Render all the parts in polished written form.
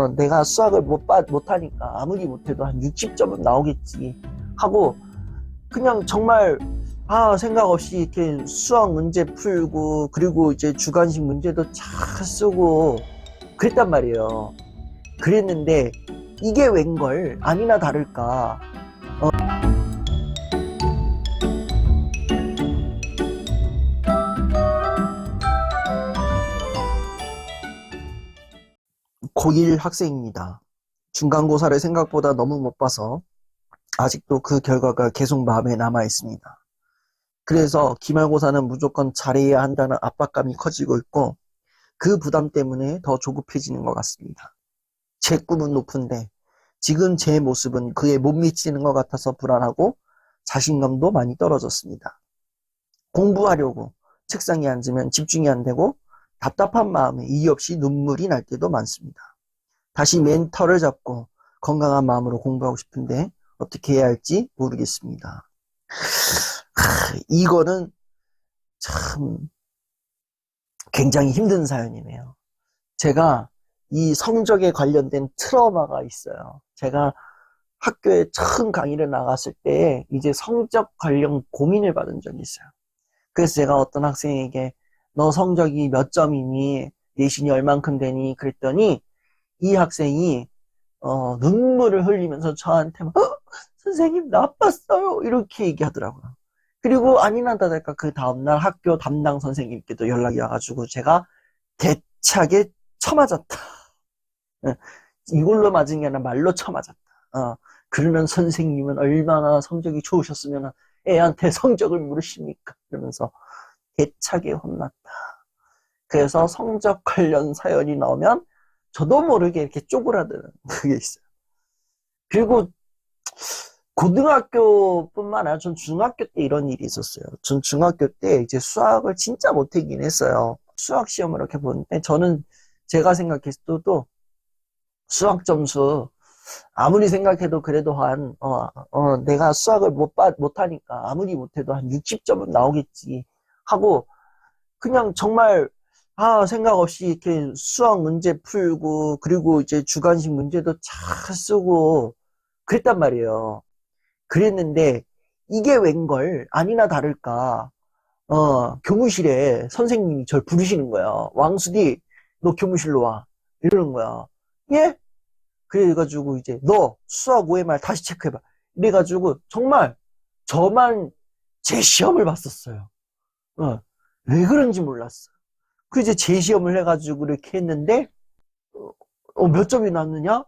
내가 수학을 못하니까 아무리 못해도 한 60점은 나오겠지 하고 그냥 정말 생각 없이 이렇게 수학 문제 풀고 그리고 이제 주관식 문제도 잘 쓰고 그랬단 말이에요. 그랬는데 이게 웬걸 아니나 다를까 고1 학생입니다. 중간고사를 생각보다 너무 못 봐서 아직도 그 결과가 계속 마음에 남아 있습니다. 그래서 기말고사는 무조건 잘해야 한다는 압박감이 커지고 있고 그 부담 때문에 더 조급해지는 것 같습니다. 제 꿈은 높은데 지금 제 모습은 그에 못 미치는 것 같아서 불안하고 자신감도 많이 떨어졌습니다. 공부하려고 책상에 앉으면 집중이 안 되고 답답한 마음에 이유 없이 눈물이 날 때도 많습니다. 다시 멘탈을 잡고 건강한 마음으로 공부하고 싶은데 어떻게 해야 할지 모르겠습니다. 이거는 참 굉장히 힘든 사연이네요. 제가 이 성적에 관련된 트라우마가 있어요. 제가 학교에 처음 강의를 나갔을 때 이제 성적 관련 고민을 받은 적이 있어요. 그래서 제가 어떤 학생에게 너 성적이 몇 점이니? 내신이 얼만큼 되니? 그랬더니 이 학생이 눈물을 흘리면서 저한테 선생님 나빴어요 이렇게 얘기하더라고요. 그리고 아니나 다를까 그 다음날 학교 담당 선생님께도 연락이 와가지고 제가 대차게 쳐맞았다. 이걸로 맞은 게 아니라 말로 쳐맞았다. 그러면 선생님은 얼마나 성적이 좋으셨으면 애한테 성적을 물으십니까? 그러면서 대차게 혼났다. 그래서 성적 관련 사연이 나오면 저도 모르게 이렇게 쪼그라드는 그게 있어요. 그리고 고등학교뿐만 아니라 전 중학교 때 이런 일이 있었어요. 전 중학교 때 이제 수학을 진짜 못하긴 했어요. 수학 시험을 이렇게 보는데 저는 제가 생각했을 때도 수학 점수 아무리 생각해도 그래도 내가 수학을 못하니까 아무리 못해도 한 60점은 나오겠지 하고 그냥 정말 생각 없이 이렇게 수학 문제 풀고 그리고 이제 주관식 문제도 잘 쓰고 그랬단 말이에요. 그랬는데 이게 웬걸 아니나 다를까 교무실에 선생님이 절 부르시는 거야. 왕수디 너 교무실로 와 이러는 거야. 예? 그래가지고 이제 너 수학 OMR 다시 체크해봐 이래가지고 정말 저만 제 시험을 봤었어요. 왜 그런지 몰랐어. 그 이제 재시험을 해가지고 이렇게 했는데 몇 점이 났느냐?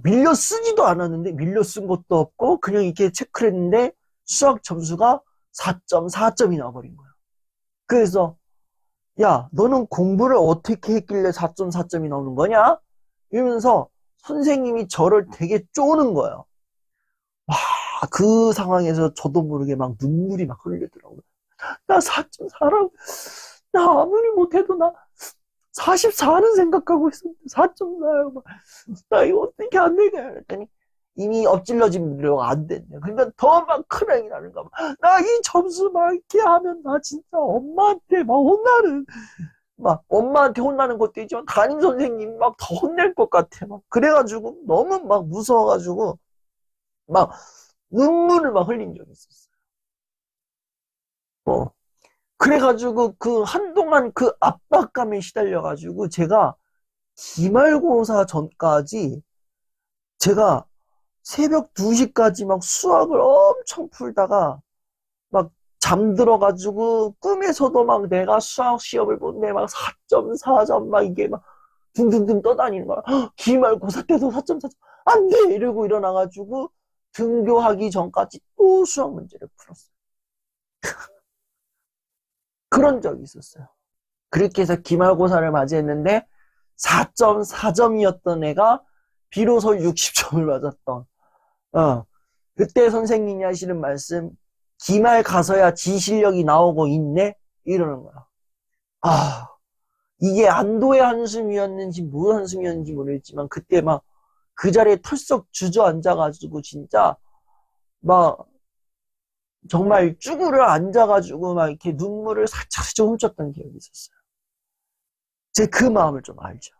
밀려 쓰지도 않았는데 밀려 쓴 것도 없고 그냥 이렇게 체크를 했는데 수학 점수가 4.4점이 나와버린 거야. 그래서 야 너는 공부를 어떻게 했길래 4.4점이 나오는 거냐? 이러면서 선생님이 저를 되게 쪼는 거예요. 와, 그 상황에서 저도 모르게 막 눈물이 막 흘리더라고요. 나 4.4라고 나 아무리 못해도 나 44는 생각하고 있었는데 4.4요. 나 이거 어떻게 안 되게 그랬더니 이미 엎질러진 물려가 안 됐네. 그러니까 더 막 큰 행위 나는가 봐. 나 이 점수 막 이렇게 하면 나 진짜 엄마한테 막 혼나는 막 엄마한테 혼나는 것도 있지만 담임 선생님 막 더 혼낼 것 같아. 막 그래가지고 너무 막 무서워가지고 막 눈물을 막 흘린 적이 있었어요. 그래가지고 그 한동안 그 압박감에 시달려가지고 제가 기말고사 전까지 제가 새벽 2시까지 막 수학을 엄청 풀다가 막 잠들어가지고 꿈에서도 막 내가 수학 시험을 보는데 막 4.4점 막 이게 막 둥둥둥 떠다니는 거야. 기말고사 때도 4.4점 안 돼! 이러고 일어나가지고 등교하기 전까지 또 수학 문제를 풀었어요. 그런 적이 있었어요. 그렇게 해서 기말고사를 맞이했는데 4.4점이었던 애가 비로소 60점을 맞았던 그때 선생님이 하시는 말씀 기말 가서야 지 실력이 나오고 있네 이러는 거야. 이게 안도의 한숨이었는지 무슨 한숨이었는지 모르겠지만 그때 막 그 자리에 털썩 주저앉아가지고 진짜 막 정말 쭈그려 앉아가지고 막 이렇게 눈물을 살짝 훔쳤던 기억이 있었어요. 제가 그 마음을 좀 알죠.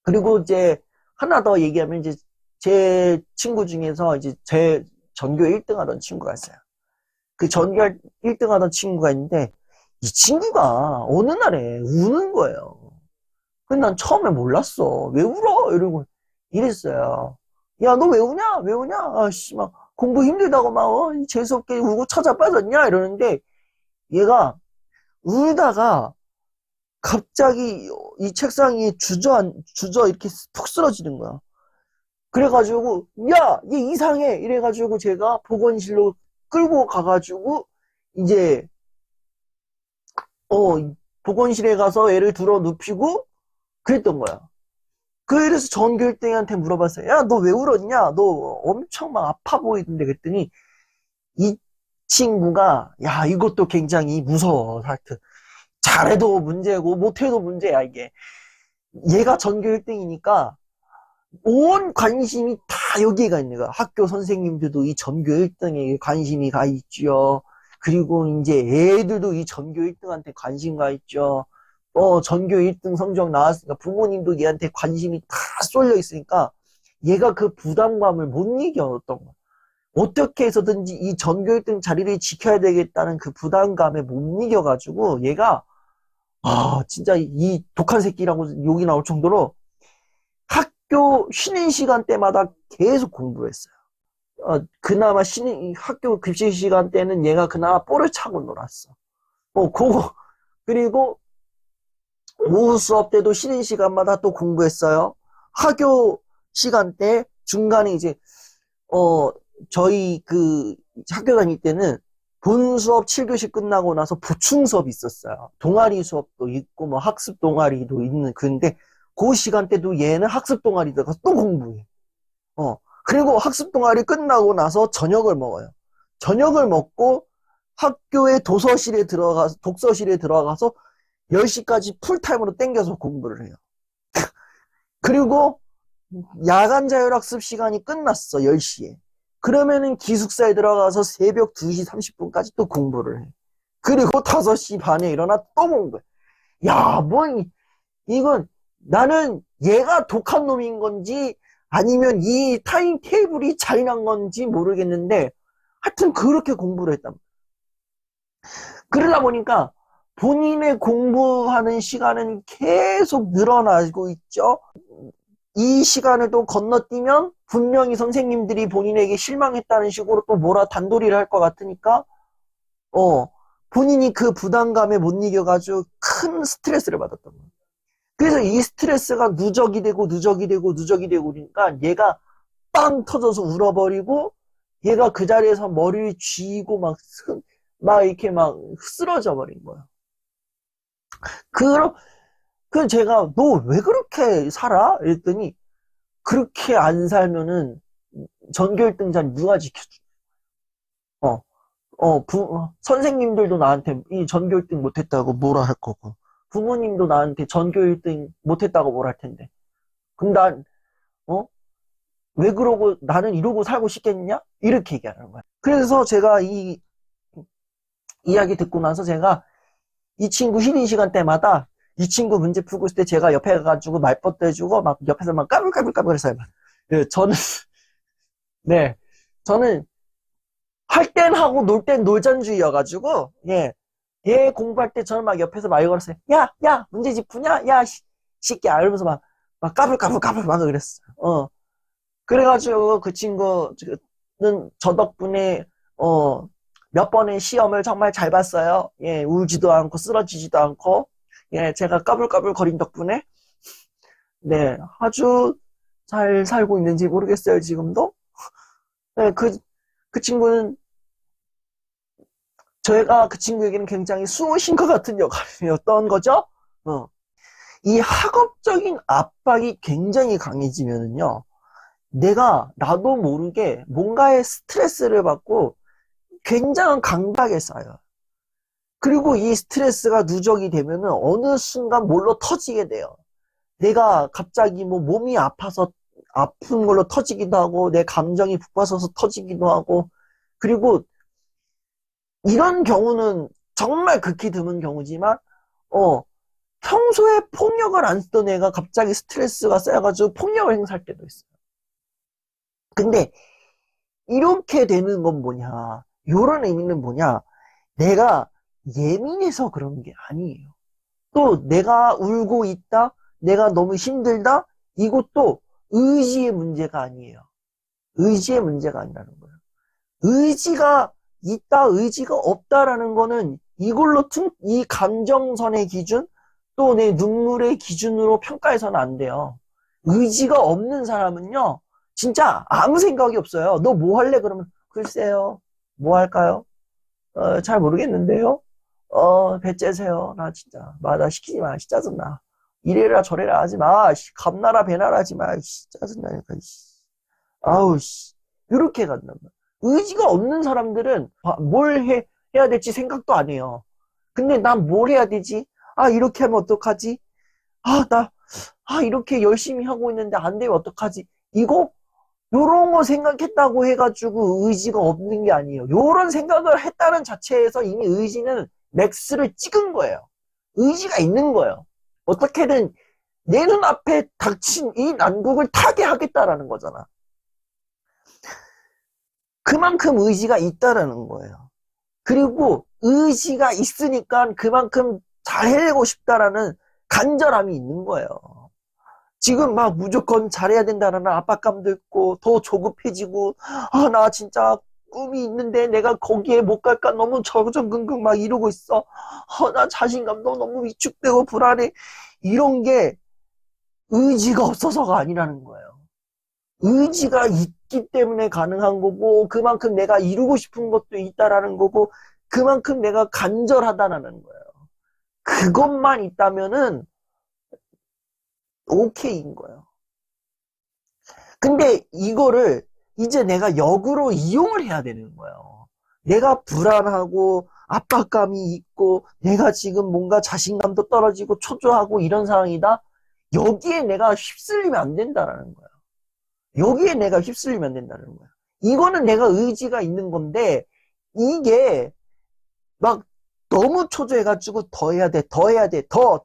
그리고 이제 하나 더 얘기하면 이제 제 친구 중에서 이제 제 전교 1등 하던 친구가 있어요. 그 전교 1등 하던 친구가 있는데 이 친구가 어느 날에 우는 거예요. 근데 난 처음에 몰랐어. 왜 울어? 이러고 이랬어요. 야, 너 왜 우냐? 왜 우냐? 아씨, 막 공부 힘들다고 막 재수없게 울고 찾아 빠졌냐? 이러는데 얘가 울다가 갑자기 이 책상 위에 주저 이렇게 푹 쓰러지는 거야. 그래가지고 야, 얘 이상해. 이래가지고 제가 보건실로 끌고 가가지고 이제 보건실에 가서 애를 들어 눕히고 그랬던 거야. 그래서 전교 1등한테 물어봤어요. 야, 너 왜 울었냐? 너 엄청 막 아파 보이던데 그랬더니 이 친구가 야, 이것도 굉장히 무서워. 하여튼 잘해도 문제고 못해도 문제야 이게. 얘가 전교 1등이니까 온 관심이 다 여기에 있는 거야. 학교 선생님들도 이 전교 1등에 관심이 가 있죠. 그리고 이제 애들도 이 전교 1등한테 관심 가 있죠. 전교 1등 성적 나왔으니까 부모님도 얘한테 관심이 다 쏠려 있으니까 얘가 그 부담감을 못 이겼던 거야. 어떻게 해서든지 이 전교 1등 자리를 지켜야 되겠다는 그 부담감에 못 이겨가지고 얘가 진짜 이 독한 새끼라고 욕이 나올 정도로 학교 쉬는 시간 때마다 계속 공부를 했어요. 그나마 학교 급식 시간 때는 얘가 그나마 볼을 차고 놀았어. 그리고 오후 수업 때도 쉬는 시간마다 또 공부했어요. 학교 시간 때 중간에 이제 저희 그 학교 다닐 때는 본 수업 7교시 끝나고 나서 보충 수업이 있었어요. 동아리 수업도 있고 뭐 학습 동아리도 있는 근데 그 시간대도 얘는 학습 동아리 들어가서 또 공부해. 그리고 학습 동아리 끝나고 나서 저녁을 먹어요. 저녁을 먹고 학교의 독서실에 들어가서 10시까지 풀타임으로 땡겨서 공부를 해요. 그리고 야간 자율학습 시간이 끝났어, 10시에. 그러면은 기숙사에 들어가서 새벽 2시 30분까지 또 공부를 해. 그리고 5시 반에 일어나 또 공부해. 야, 이건 나는 얘가 독한 놈인 건지 아니면 이 타임 테이블이 잔인한 건지 모르겠는데 하여튼 그렇게 공부를 했단 말이야. 그러다 보니까 본인의 공부하는 시간은 계속 늘어나고 있죠. 이 시간을 또 건너뛰면 분명히 선생님들이 본인에게 실망했다는 식으로 또 뭐라 단도리를 할 것 같으니까 본인이 그 부담감에 못 이겨가지고 큰 스트레스를 받았던 거예요. 그래서 이 스트레스가 누적이 되고 그러니까 얘가 빵 터져서 울어버리고 얘가 그 자리에서 머리를 쥐고 막 이렇게 막 쓰러져 버린 거야. 그 제가 너 왜 그렇게 살아? 이랬더니 그렇게 안 살면은 전교 1등 자리 누가 지켜줘? 선생님들도 나한테 이 전교 1등 못했다고 뭐라 할 거고 부모님도 나한테 전교 1등 못했다고 뭐라 할 텐데 그럼 왜 그러고 나는 이러고 살고 싶겠냐? 이렇게 얘기하는 거야. 그래서 제가 이 이야기 듣고 나서 제가 이 친구 쉬는 시간 때마다 이 친구 문제 풀고 있을 때 제가 옆에 가가지고 말벗도 해주고 막 옆에서 막 까불까불 해서요. 네, 저는 할 땐 하고 놀 땐 놀잔주의여가지고 얘 공부할 때 저는 막 옆에서 말 걸었어요. 야 문제집 푸냐? 야 새끼야 이러면서 막 까불까불 막 그랬어요. 그래가지고 그 친구는 저 덕분에 몇 번의 시험을 정말 잘 봤어요. 울지도 않고 쓰러지지도 않고 제가 까불까불 거린 덕분에 아주 잘 살고 있는지 모르겠어요 지금도. 그 친구는 저희가 그 친구에게는 굉장히 수호신과 같은 역할이었던 거죠. 이 학업적인 압박이 굉장히 강해지면은요, 나도 모르게 뭔가의 스트레스를 받고 굉장한 강박에 쌓여요. 그리고 이 스트레스가 누적이 되면은 어느 순간 뭘로 터지게 돼요. 내가 갑자기 뭐 몸이 아파서 아픈 걸로 터지기도 하고, 내 감정이 북받쳐서 터지기도 하고, 그리고 이런 경우는 정말 극히 드문 경우지만, 평소에 폭력을 안 쓰던 애가 갑자기 스트레스가 쌓여가지고 폭력을 행사할 때도 있어요. 근데 이렇게 되는 건 뭐냐? 요런 의미는 뭐냐? 내가 예민해서 그런 게 아니에요. 또 내가 울고 있다? 내가 너무 힘들다? 이것도 의지의 문제가 아니에요. 의지의 문제가 아니라는 거예요. 의지가 있다, 의지가 없다라는 거는 이걸로 이 감정선의 기준, 또 내 눈물의 기준으로 평가해서는 안 돼요. 의지가 없는 사람은요, 진짜 아무 생각이 없어요. 너 뭐 할래? 그러면, 글쎄요, 뭐 할까요? 잘 모르겠는데요? 배 째세요. 나 진짜. 나 시키지 마. 짜증나. 이래라 저래라 하지 마. 감나라 배나라 하지 마. 짜증나니까. 아우, 씨. 이렇게 간단 말이야. 의지가 없는 사람들은 뭘 해야 될지 생각도 안 해요. 근데 난 뭘 해야 되지? 아, 이렇게 하면 어떡하지? 이렇게 열심히 하고 있는데 안 되면 어떡하지? 요런 거 생각했다고 해가지고 의지가 없는 게 아니에요. 요런 생각을 했다는 자체에서 이미 의지는 맥스를 찍은 거예요. 의지가 있는 거예요. 어떻게든 내 눈앞에 닥친 이 난국을 타게 하겠다라는 거잖아. 그만큼 의지가 있다라는 거예요. 그리고 의지가 있으니까 그만큼 잘 해내고 싶다라는 간절함이 있는 거예요. 지금 막 무조건 잘해야 된다는 압박감도 있고 더 조급해지고 나 진짜 꿈이 있는데 내가 거기에 못 갈까 너무 저전긍긍 막 이러고 있어. 나 자신감도 너무 위축되고 불안해. 이런 게 의지가 없어서가 아니라는 거예요. 의지가 있기 때문에 가능한 거고 그만큼 내가 이루고 싶은 것도 있다라는 거고 그만큼 내가 간절하다라는 거예요. 그것만 있다면은 오케이인 거예요. 근데 이거를 이제 내가 역으로 이용을 해야 되는 거예요. 내가 불안하고 압박감이 있고 내가 지금 뭔가 자신감도 떨어지고 초조하고 이런 상황이다. 여기에 내가 휩쓸리면 안 된다라는 거예요. 여기에 내가 휩쓸리면 안 된다는 거예요. 이거는 내가 의지가 있는 건데 이게 막 너무 초조해가지고 더 해야 돼, 더 해야 돼, 더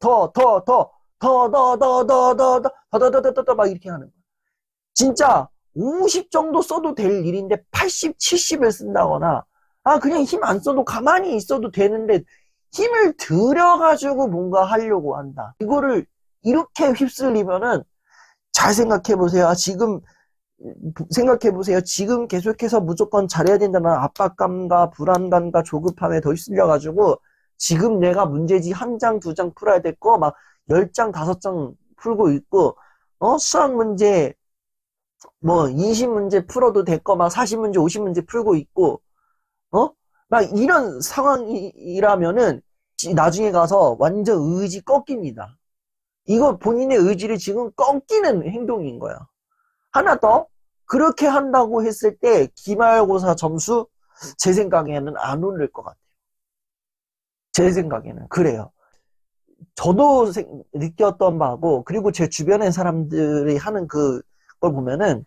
막 이렇게 하는 거예요. 진짜 50 정도 써도 될 일인데 80, 70을 쓴다거나 그냥 힘 안 써도 가만히 있어도 되는데 힘을 들여가지고 뭔가 하려고 한다. 이거를 이렇게 휩쓸리면은 잘 생각해보세요. 지금 생각해보세요. 지금 계속해서 무조건 잘해야 된다는 압박감과 불안감과 조급함에 더 휩쓸려가지고 지금 내가 문제지 한 장, 두 장 풀어야 될 거 막 10장, 5장 풀고 있고 수학 문제 뭐 20문제 풀어도 될 거 막 40문제, 50문제 풀고 있고 막 이런 상황이라면은 나중에 가서 완전 의지 꺾입니다. 이거 본인의 의지를 지금 꺾이는 행동인 거야. 하나 더 그렇게 한다고 했을 때 기말고사 점수 제 생각에는 안 오를 것 같아요. 제 생각에는 그래요. 저도 느꼈던 바고 그리고 제 주변의 사람들이 하는 그걸 보면은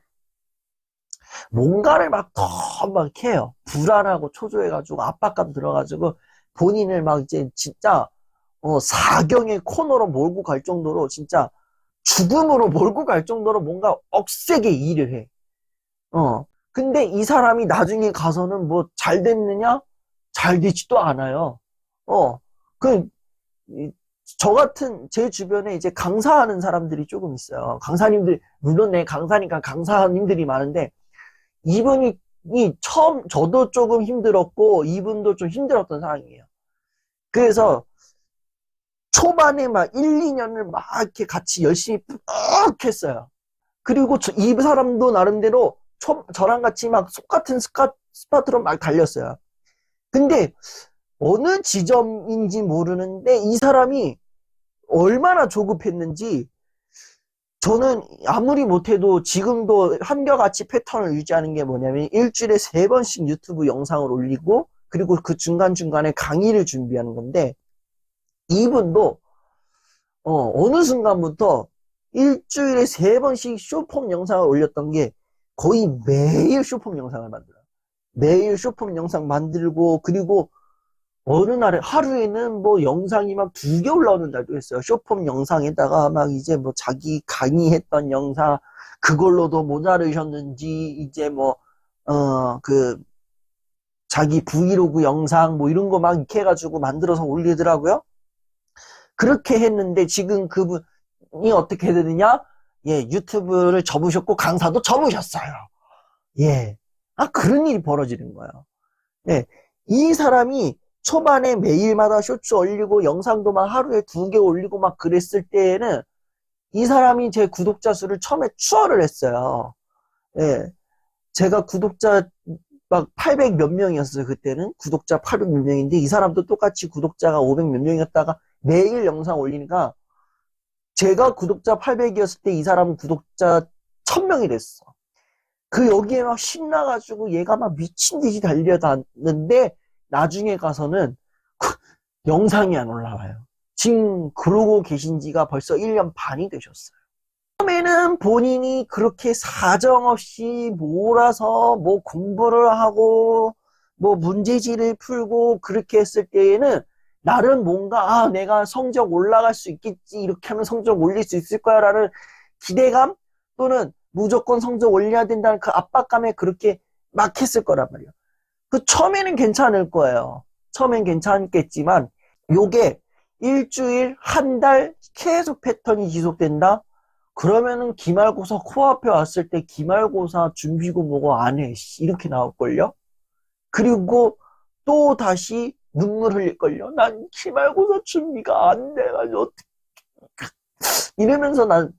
뭔가를 막 더 막 해요. 불안하고 초조해가지고 압박감 들어가지고 본인을 막 이제 진짜 사경의 코너로 몰고 갈 정도로 진짜 죽음으로 몰고 갈 정도로 뭔가 억세게 일을 해. 근데 이 사람이 나중에 가서는 뭐 잘 됐느냐? 잘 되지도 않아요. 그, 저 같은, 제 주변에 이제 강사하는 사람들이 조금 있어요. 강사님들, 물론 내 강사니까 강사님들이 많은데, 이분이 저도 조금 힘들었고, 이분도 좀 힘들었던 상황이에요. 그래서, 초반에 막 1, 2년을 막 이렇게 같이 열심히 푹 했어요. 그리고 이 사람도 나름대로 저랑 같이 막 똑같은 스파트로 막 달렸어요. 근데 어느 지점인지 모르는데 이 사람이 얼마나 조급했는지 저는 아무리 못해도 지금도 한결같이 패턴을 유지하는 게 뭐냐면 일주일에 3번씩 유튜브 영상을 올리고 그리고 그 중간중간에 강의를 준비하는 건데 이분도 어느 순간부터 일주일에 3번씩 쇼폼 영상을 올렸던 게 거의 매일 쇼폼 영상을 만들어요. 매일 쇼폼 영상 만들고 그리고 어느 날에 하루에는 뭐 영상이 막 2개 올라오는 날도 있어요. 쇼폼 영상에다가 막 이제 뭐 자기 강의했던 영상 그걸로도 모자르셨는지 이제 뭐 그 자기 브이로그 영상 뭐 이런 거 막 이렇게 해가지고 만들어서 올리더라고요. 그렇게 했는데 지금 그분이 어떻게 되느냐? 예, 유튜브를 접으셨고 강사도 접으셨어요. 예. 아, 그런 일이 벌어지는 거예요. 네. 이 사람이 초반에 매일마다 쇼츠 올리고 영상도 막 하루에 2개 올리고 막 그랬을 때에는 이 사람이 제 구독자 수를 처음에 추월을 했어요. 예. 제가 구독자 막 800 몇 명이었어요. 그때는 구독자 800 몇 명인데 이 사람도 똑같이 구독자가 500 몇 명이었다가 매일 영상 올리니까 제가 구독자 800이었을 때 이 사람은 구독자 1000명이 됐어. 그 여기에 막 신나가지고 얘가 막 미친 듯이 달려다녔는데 나중에 가서는 영상이 안 올라와요. 지금 그러고 계신 지가 벌써 1년 반이 되셨어요. 처음에는 본인이 그렇게 사정없이 몰아서 뭐 공부를 하고 뭐 문제지를 풀고 그렇게 했을 때에는 나름 뭔가 아 내가 성적 올라갈 수 있겠지 이렇게 하면 성적 올릴 수 있을 거야 라는 기대감 또는 무조건 성적 올려야 된다는 그 압박감에 그렇게 막 했을 거란 말이에요. 그 처음에는 괜찮을 거예요. 처음엔 괜찮겠지만 요게 일주일, 한 달 계속 패턴이 지속된다? 그러면은 기말고사 코앞에 왔을 때 기말고사 준비고 뭐고 안 해. 이렇게 나올걸요? 그리고 또 다시 눈물 흘릴걸요? 난 기말고사 준비가 안 돼가지고 어떡해. 이러면서 난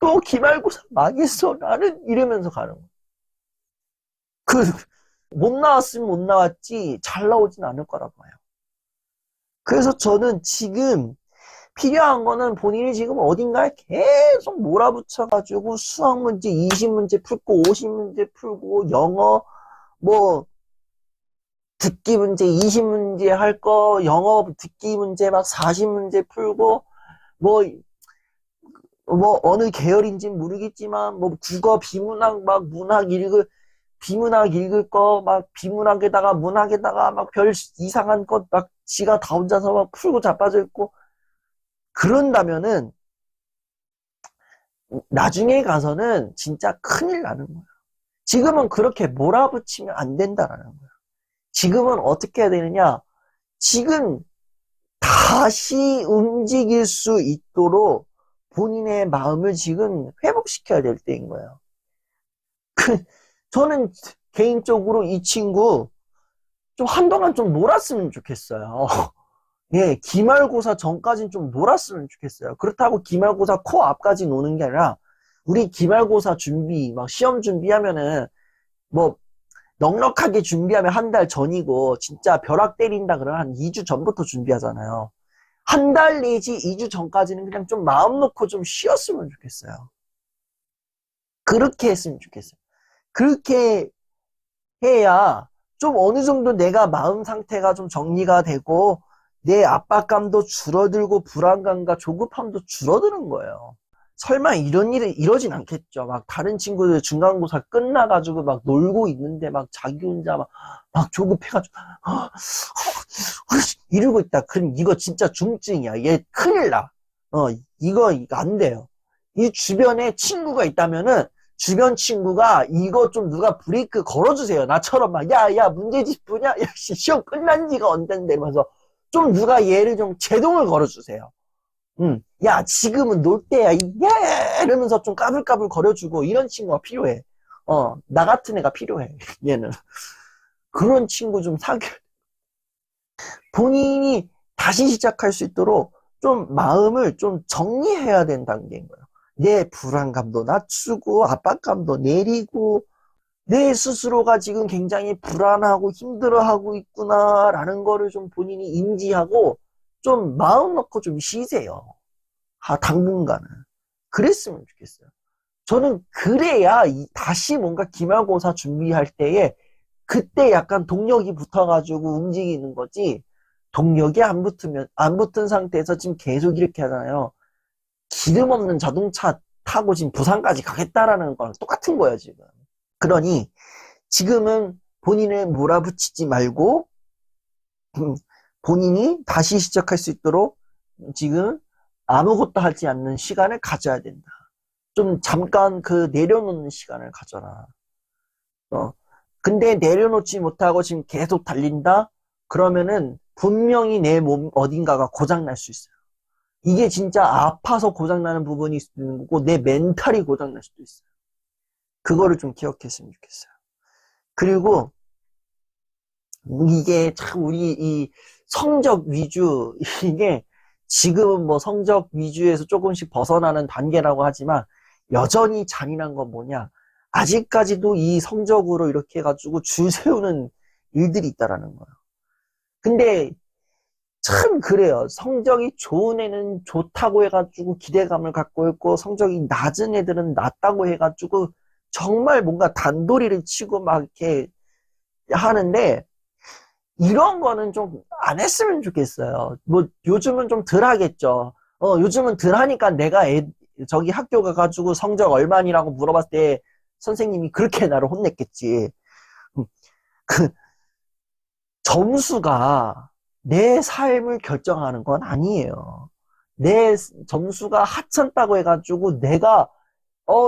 또 기말고사 망했어. 나는 이러면서 가는 거야. 못 나왔으면 못 나왔지 잘 나오진 않을 거라고 봐요. 그래서 저는 지금 필요한 거는 본인이 지금 어딘가에 계속 몰아붙여가지고 수학 문제 20문제 풀고 50문제 풀고 영어 뭐 듣기 문제 20문제 할 거 영어 듣기 문제 막 40문제 풀고 뭐 어느 계열인지 모르겠지만 뭐 국어 비문학 막 비문학 읽을 거 막 비문학에다가 문학에다가 막 별 이상한 것 막 지가 다 혼자서 막 풀고 자빠져 있고 그런다면은 나중에 가서는 진짜 큰일 나는 거야. 지금은 그렇게 몰아붙이면 안 된다라는 거야. 지금은 어떻게 해야 되느냐? 지금 다시 움직일 수 있도록 본인의 마음을 지금 회복시켜야 될 때인 거예요. 저는 개인적으로 이 친구 좀 한동안 좀 놀았으면 좋겠어요. 예, 기말고사 전까지는 좀 놀았으면 좋겠어요. 그렇다고 기말고사 코앞까지 노는 게 아니라 우리 기말고사 준비, 막 시험 준비하면은 뭐 넉넉하게 준비하면 한 달 전이고 진짜 벼락 때린다 그러면 한 2주 전부터 준비하잖아요. 한 달 내지 2주 전까지는 그냥 좀 마음 놓고 좀 쉬었으면 좋겠어요. 그렇게 했으면 좋겠어요. 그렇게 해야 좀 어느 정도 내가 마음 상태가 좀 정리가 되고 내 압박감도 줄어들고 불안감과 조급함도 줄어드는 거예요. 설마 이런 일이 이러진 않겠죠. 막 다른 친구들 중간고사 끝나가지고 막 놀고 있는데 막 자기 혼자 막 조급해가지고 이러고 있다. 그럼 이거 진짜 중증이야. 얘 큰일 나. 이거 안 돼요. 이 주변에 친구가 있다면은 주변 친구가 이거 좀 누가 브레이크 걸어주세요. 나처럼 막, 야, 문제집 pu냐? 야, 시험 끝난 지가 언젠데 이러면서 좀 누가 얘를 좀 제동을 걸어주세요. 야, 지금은 놀 때야. 예! 이러면서 좀 까불까불 거려주고 이런 친구가 필요해. 나 같은 애가 필요해. 얘는. 그런 친구 좀 사귀어. 본인이 다시 시작할 수 있도록 좀 마음을 좀 정리해야 되는 단계인 거예요. 내 불안감도 낮추고 압박감도 내리고 내 스스로가 지금 굉장히 불안하고 힘들어하고 있구나라는 거를 좀 본인이 인지하고 좀 마음 놓고 좀 쉬세요. 당분간은. 그랬으면 좋겠어요. 저는 그래야 다시 뭔가 기말고사 준비할 때에 그때 약간 동력이 붙어가지고 움직이는 거지 동력이 안 붙은 상태에서 지금 계속 이렇게 하잖아요. 기름 없는 자동차 타고 지금 부산까지 가겠다라는 거랑 똑같은 거예요, 지금. 그러니 지금은 본인을 몰아붙이지 말고 본인이 다시 시작할 수 있도록 지금 아무것도 하지 않는 시간을 가져야 된다. 좀 잠깐 그 내려놓는 시간을 가져라. 근데 내려놓지 못하고 지금 계속 달린다? 그러면은 분명히 내 몸 어딘가가 고장날 수 있어요. 이게 진짜 아파서 고장나는 부분이 있는 거고 내 멘탈이 고장날 수도 있어요. 그거를 좀 기억했으면 좋겠어요. 그리고 이게 참 우리 이 성적 위주 이게 지금은 뭐 성적 위주에서 조금씩 벗어나는 단계라고 하지만 여전히 잔인한 건 뭐냐? 아직까지도 이 성적으로 이렇게 해가지고 줄 세우는 일들이 있다라는 거예요. 근데 참 그래요. 성적이 좋은 애는 좋다고 해가지고 기대감을 갖고 있고 성적이 낮은 애들은 낮다고 해가지고 정말 뭔가 단도리를 치고 막 이렇게 하는데 이런 거는 좀 안 했으면 좋겠어요. 뭐 요즘은 좀 덜 하겠죠. 요즘은 덜 하니까 내가 저기 학교 가가지고 성적 얼마니라고 물어봤을 때 선생님이 그렇게 나를 혼냈겠지. 그 점수가 내 삶을 결정하는 건 아니에요. 내 점수가 하찮다고 해가지고 내가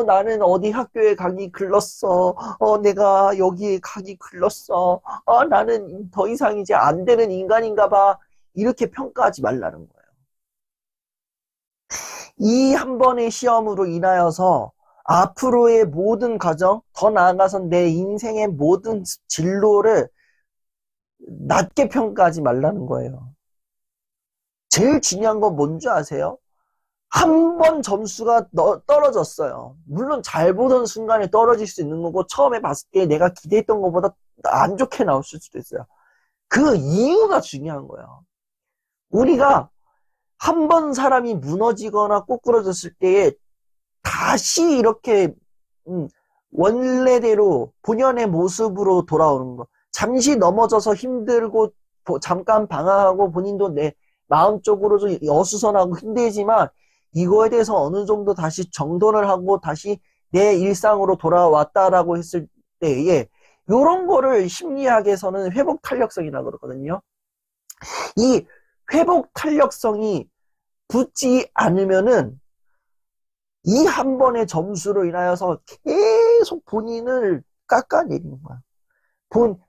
나는 어디 학교에 가기 글렀어. 내가 여기에 가기 글렀어. 나는 더 이상 이제 안 되는 인간인가 봐. 이렇게 평가하지 말라는 거예요. 이 한 번의 시험으로 인하여서 앞으로의 모든 과정, 더 나아가서 내 인생의 모든 진로를 낮게 평가하지 말라는 거예요. 제일 중요한 건 뭔지 아세요? 한 번 점수가 떨어졌어요. 물론 잘 보던 순간에 떨어질 수 있는 거고 처음에 봤을 때 내가 기대했던 것보다 안 좋게 나올 수도 있어요. 그 이유가 중요한 거예요. 우리가 한 번 사람이 무너지거나 꼬꾸러졌을 때에 다시 이렇게 원래대로 본연의 모습으로 돌아오는 거. 잠시 넘어져서 힘들고 잠깐 방황하고 본인도 내 마음적으로 좀 어수선하고 힘들지만 이거에 대해서 어느 정도 다시 정돈을 하고 다시 내 일상으로 돌아왔다라고 했을 때에 이런 거를 심리학에서는 회복 탄력성이라고 그러거든요. 이 회복 탄력성이 붙지 않으면은 이 한 번의 점수로 인하여서 계속 본인을 깎아내리는 거야.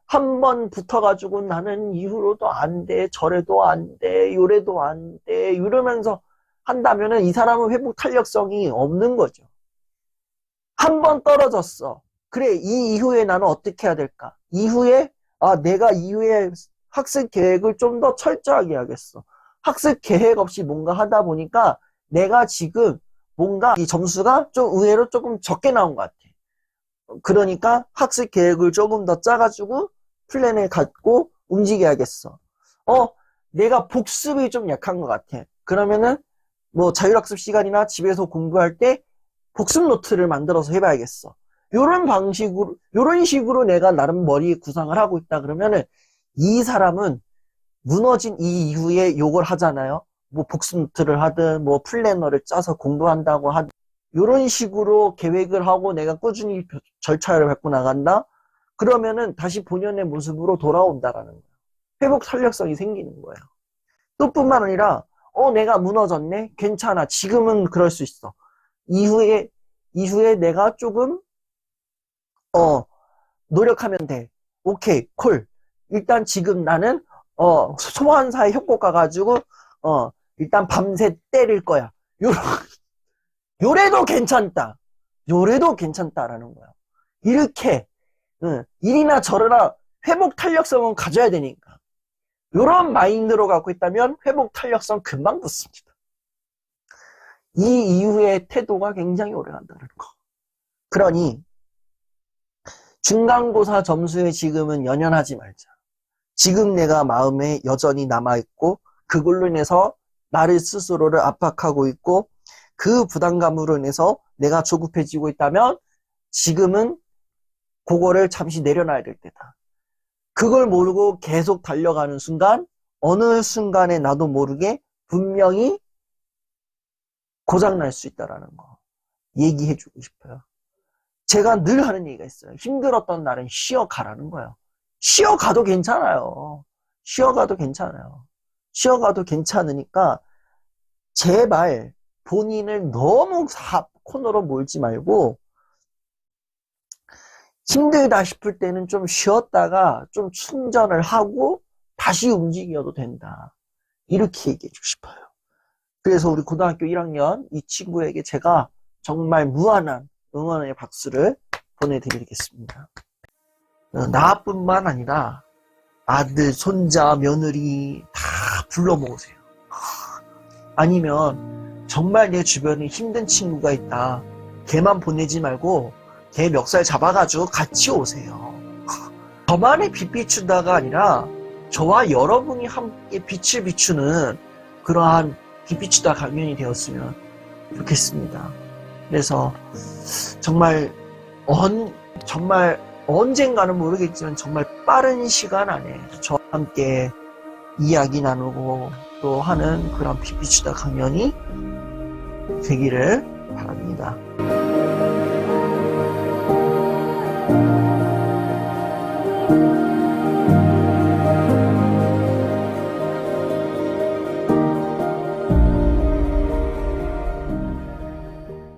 한 번 붙어가지고 나는 이후로도 안 돼, 저래도 안 돼, 요래도 안 돼, 이러면서 한다면은 이 사람은 회복 탄력성이 없는 거죠. 한 번 떨어졌어. 그래, 이 이후에 나는 어떻게 해야 될까? 이후에, 내가 이후에 학습 계획을 좀 더 철저하게 하겠어. 학습 계획 없이 뭔가 하다 보니까 내가 지금 뭔가 이 점수가 좀 의외로 조금 적게 나온 것 같아. 그러니까 학습 계획을 조금 더 짜가지고 플랜을 갖고 움직여야겠어. 내가 복습이 좀 약한 것 같아. 그러면은 뭐 자율학습 시간이나 집에서 공부할 때 복습 노트를 만들어서 해봐야겠어. 요런 식으로 내가 나름 머리에 구상을 하고 있다 그러면은 이 사람은 무너진 이 이후에 요걸 하잖아요. 뭐 복습 노트를 하든 뭐 플래너를 짜서 공부한다고 하든 요런 식으로 계획을 하고 내가 꾸준히 절차를 밟고 나간다? 그러면은 다시 본연의 모습으로 돌아온다라는 거예요. 회복 탄력성이 생기는 거예요. 또 뿐만 아니라 내가 무너졌네? 괜찮아. 지금은 그럴 수 있어. 이후에 내가 조금 노력하면 돼. 오케이, 콜. 일단 지금 나는 소환사의 협곡 가가지고 일단 밤새 때릴 거야. 요래도 괜찮다. 요래도 괜찮다라는 거야. 이렇게 이리나 저러나 회복 탄력성은 가져야 되니까. 요런 마인드로 갖고 있다면 회복 탄력성 금방 붙습니다. 이 이후의 태도가 굉장히 오래 간다는 거. 그러니 중간고사 점수에 지금은 연연하지 말자. 지금 내가 마음에 여전히 남아있고 그걸로 인해서 나를 스스로를 압박하고 있고 그 부담감으로 인해서 내가 조급해지고 있다면 지금은 그거를 잠시 내려놔야 될 때다. 그걸 모르고 계속 달려가는 순간 어느 순간에 나도 모르게 분명히 고장날 수 있다는 거 얘기해주고 싶어요. 제가 늘 하는 얘기가 있어요. 힘들었던 날은 쉬어가라는 거예요. 쉬어가도 괜찮아요. 쉬어가도 괜찮아요. 쉬어가도 괜찮으니까 제발 본인을 너무 코너로 몰지 말고 힘들다 싶을 때는 좀 쉬었다가 좀 충전을 하고 다시 움직여도 된다. 이렇게 얘기해 주고 싶어요. 그래서 우리 고등학교 1학년 이 친구에게 제가 정말 무한한 응원의 박수를 보내드리겠습니다. 나뿐만 아니라 아들, 손자, 며느리 다 불러 모으세요. 아니면 정말 내 주변에 힘든 친구가 있다. 걔만 보내지 말고 걔 멱살 잡아가지고 같이 오세요. 저만의 빛 비춘다가 아니라 저와 여러분이 함께 빛을 비추는 그러한 빛 비추다 강연이 되었으면 좋겠습니다. 그래서 정말 언젠가는 모르겠지만 정말 빠른 시간 안에 저와 함께 이야기 나누고 또 하는 그런 빛 비추다 강연이 되기를 바랍니다.